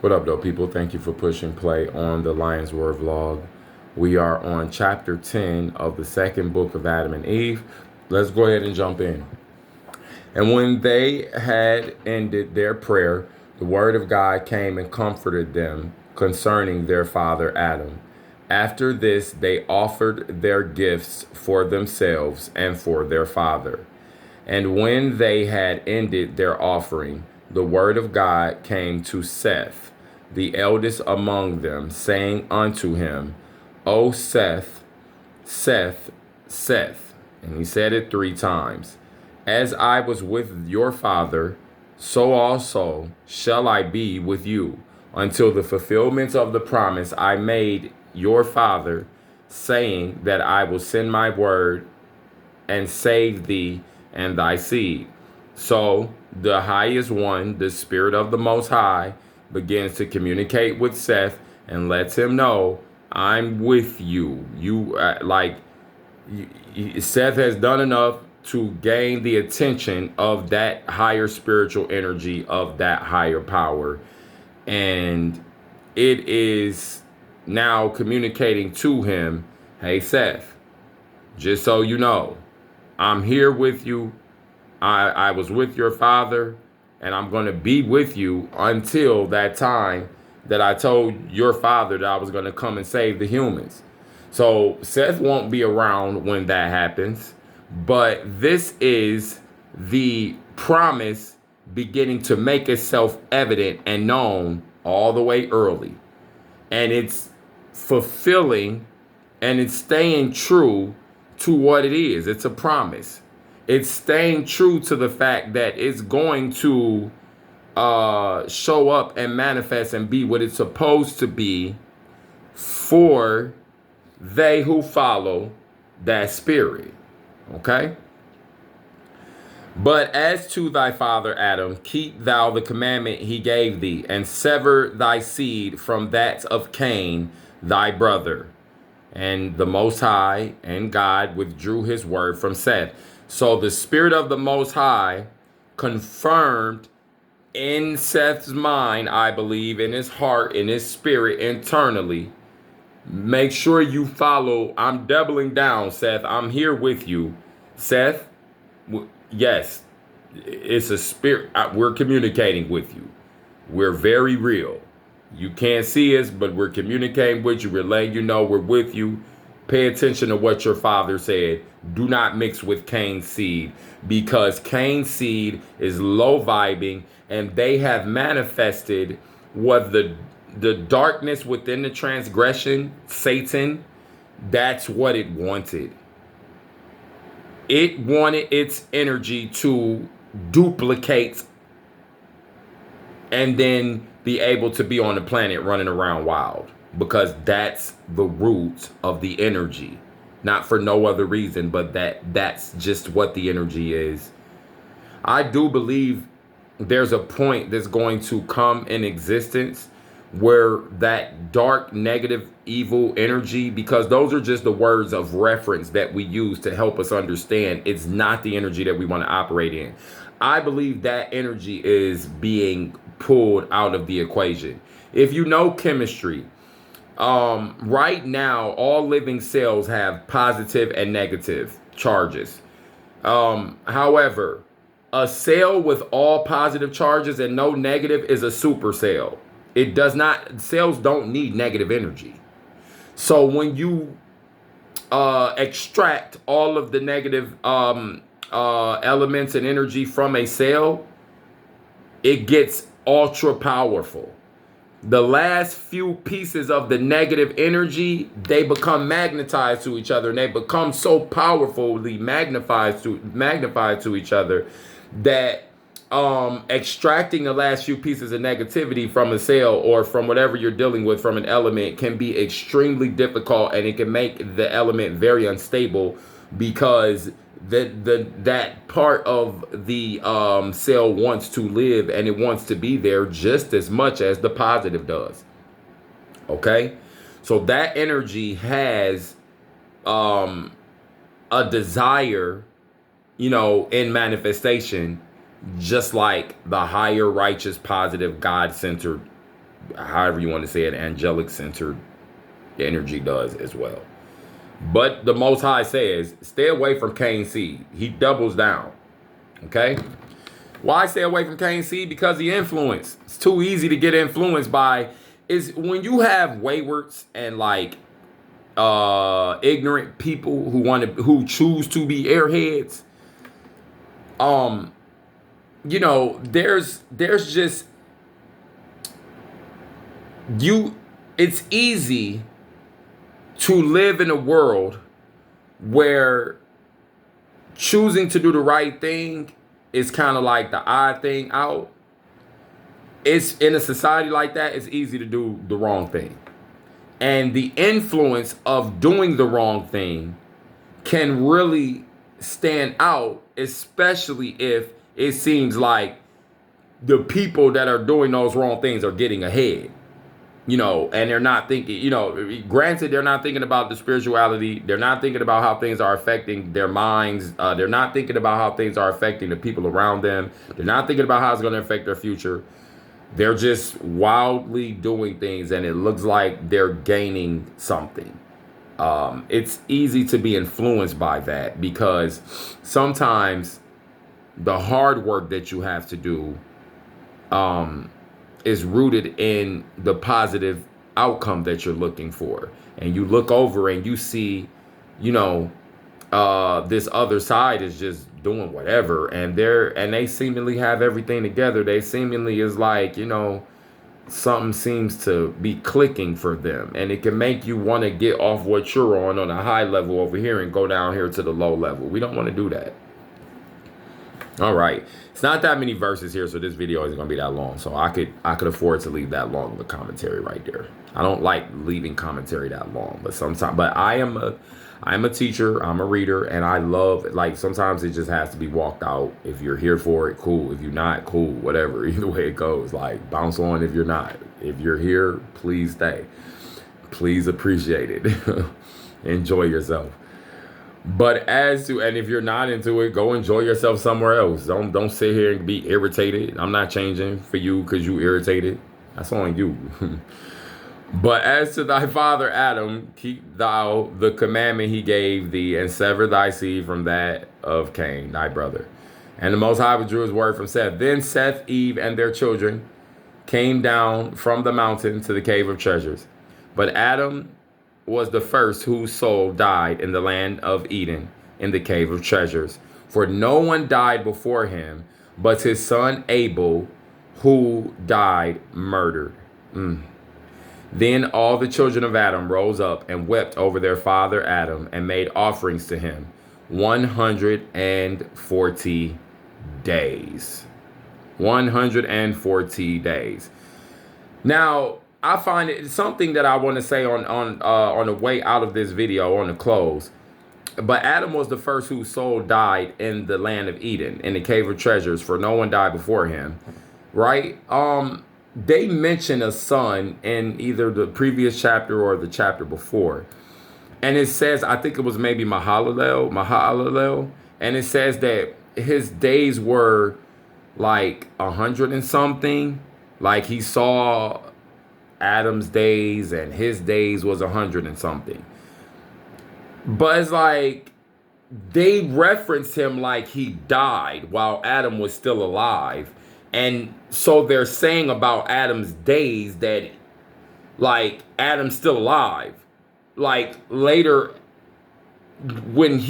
What up, though, people? Thank you for pushing play on the Lion's Word vlog. We are on chapter 10 of the second book of Adam and Eve. Let's go ahead and jump in. And when they had ended their prayer, the word of God came and comforted them concerning their father Adam. After this, they offered their gifts for themselves and for their father. And when they had ended their offering, the word of God came to Seth, the eldest among them, saying unto him, O Seth, Seth, Seth. And he said it 3 times. As I was with your father, so also shall I be with you, until the fulfillment of the promise I made your father, saying that I will send my word and save thee and thy seed. So the highest one, the spirit of the Most High, begins to communicate with Seth and lets him know, I'm with you. Seth has done enough to gain the attention of that higher spiritual energy, of that higher power. And it is now communicating to him, hey, Seth, just so you know, I'm here with you. I was with your father, and I'm going to be with you until that time that I told your father that I was going to come and save the humans. So Seth won't be around when that happens, but this is the promise beginning to make itself evident and known all the way early. And it's fulfilling and it's staying true to what it is. It's a promise. It's staying true to the fact that it's going to show up and manifest and be what it's supposed to be for they who follow that spirit. Okay? But as to thy father Adam, keep thou the commandment he gave thee, and sever thy seed from that of Cain, thy brother. And the Most High and God withdrew his word from Seth. So the spirit of the Most High confirmed in Seth's mind, I believe, in his heart, in his spirit, internally. Make sure you follow. I'm doubling down, Seth. I'm here with you. Seth, yes, it's a spirit. We're communicating with you. We're very real. You can't see us, but we're communicating with you. We're letting you know we're with you. Pay attention to what your father said. Do not mix with Cain's seed, because Cain's seed is low vibing, and they have manifested what the darkness within the transgression, Satan, that's what it wanted. It wanted its energy to duplicate and then be able to be on the planet running around wild, because that's the root of the energy. Not for no other reason, but that's just what the energy is. I do believe there's a point that's going to come in existence where that dark, negative, evil energy, because those are just the words of reference that we use to help us understand it's not the energy that we want to operate in. I believe that energy is being pulled out of the equation. If you know chemistry, right now, all living cells have positive and negative charges. However, a cell with all positive charges and no negative is a supercell. It does not, cells don't need negative energy. So when you extract all of the negative elements and energy from a cell, it gets ultra powerful. The last few pieces of the negative energy, they become magnetized to each other, and they become so powerfully magnified to each other that extracting the last few pieces of negativity from a cell or from whatever you're dealing with from an element can be extremely difficult, and it can make the element very unstable, because that part of the cell wants to live, and it wants to be there just as much as the positive does. Okay, so that energy has a desire, in manifestation, just like the higher, righteous, positive, God-centered however you want to say it, angelic centered energy does as well. But the Most High says, stay away from Cain's seed. He doubles down. Okay? Why stay away from Cain's seed? Because the influence. It's too easy to get influenced by. Is when you have waywards and like ignorant people who choose to be airheads. There's just it's easy to live in a world where choosing to do the right thing is kind of like the odd thing out. It's in a society like that, it's easy to do the wrong thing. And the influence of doing the wrong thing can really stand out, especially if it seems like the people that are doing those wrong things are getting ahead. And they're not thinking, granted, they're not thinking about the spirituality. They're not thinking about how things are affecting their minds. They're not thinking about how things are affecting the people around them. They're not thinking about how it's going to affect their future. They're just wildly doing things, and it looks like they're gaining something. It's easy to be influenced by that because sometimes the hard work that you have to do is rooted in the positive outcome that you're looking for. And you look over and you see, this other side is just doing whatever, and they seemingly have everything together. They seemingly is like, something seems to be clicking for them, and it can make you want to get off what you're on a high level over here and go down here to the low level. We don't want to do that. All right, it's not that many verses here, so this video isn't gonna be that long. So I could afford to leave that long of a commentary right there. I don't like leaving commentary that long, but I am a teacher, I'm a reader, and I love, like, sometimes it just has to be walked out. If you're here for it, cool. If you're not, cool. Whatever. Either way it goes. Like, bounce on if you're not. If you're here, please stay. Please appreciate it. Enjoy yourself. But and if you're not into it, go enjoy yourself somewhere else. Don't sit here and be irritated. I'm not changing for you because you irritated. That's on you. But as to thy father Adam, keep thou the commandment he gave thee, and sever thy seed from that of Cain, thy brother. And the Most High withdrew his word from Seth. Then Seth, Eve, and their children came down from the mountain to the cave of treasures. But Adam was the first whose soul died in the land of Eden, in the cave of treasures. For no one died before him, but his son Abel, who died murdered. Then all the children of Adam rose up and wept over their father Adam, and made offerings to him 140 days. 140 days. Now, I find it something that I want to say on the way out of this video, on the close. But Adam was the first whose soul died in the land of Eden, in the cave of treasures, for no one died before him. Right? They mention a son in either the previous chapter or the chapter before. And it says, I think it was maybe Mahalalel. And it says that his days were like 100 and something. Like he saw Adam's days and his days was 100 and something. But it's like they reference him like he died while Adam was still alive. And so they're saying about Adam's days that, like, Adam's still alive. Like, later, when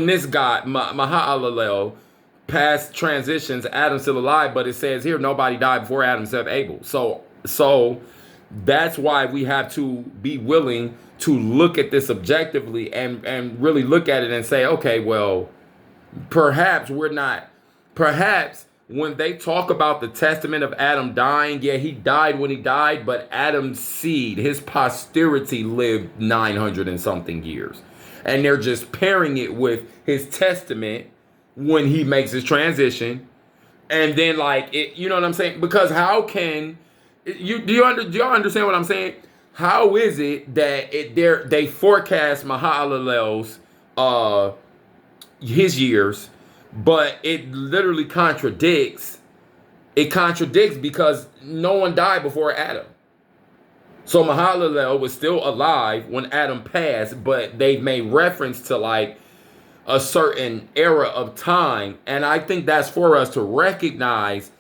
this guy, Mahalalel, past transitions, Adam's still alive, but it says here, nobody died before Adam except Abel. So that's why we have to be willing to look at this objectively and really look at it and say, okay, well, perhaps when they talk about the testament of Adam dying, yeah, he died when he died, but Adam's seed, his posterity, lived 900 and something years. And they're just pairing it with his testament when he makes his transition. And then, like, you know what I'm saying? Because how can do y'all understand what I'm saying? How is it that they forecast Mahalalel's his years, but it literally contradicts? It contradicts because no one died before Adam. So Mahalalel was still alive when Adam passed, but they made reference to like a certain era of time. And I think that's for us to recognize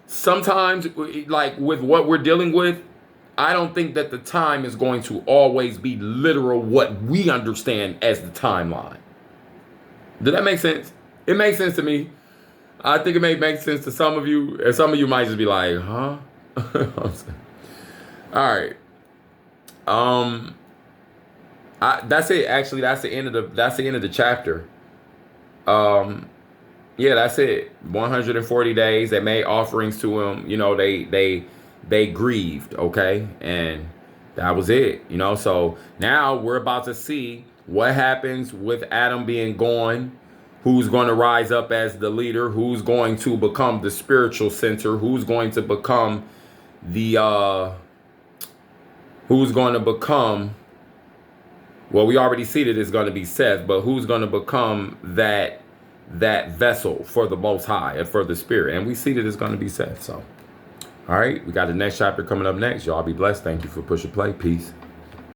sometimes, like with what we're dealing with, I don't think that the time is going to always be literal what we understand as the timeline. Did that make sense? It makes sense to me. I think it may make sense to some of you, and some of you might just be like, huh? All right. That's it. Actually, that's the end of the chapter. Yeah, that's it. 140 days. They made offerings to him. You know, they grieved. Okay, and that was it. You know, so now we're about to see what happens with Adam being gone. Who's going to rise up as the leader? Who's going to become the spiritual center? Who's going to become the who's going to become, well, we already see that it's going to be Seth, but who's going to become that vessel for the Most High and for the Spirit? And we see that it's going to be Seth. So, all right, we got the next chapter coming up next. Y'all be blessed. Thank you for pushing play. Peace.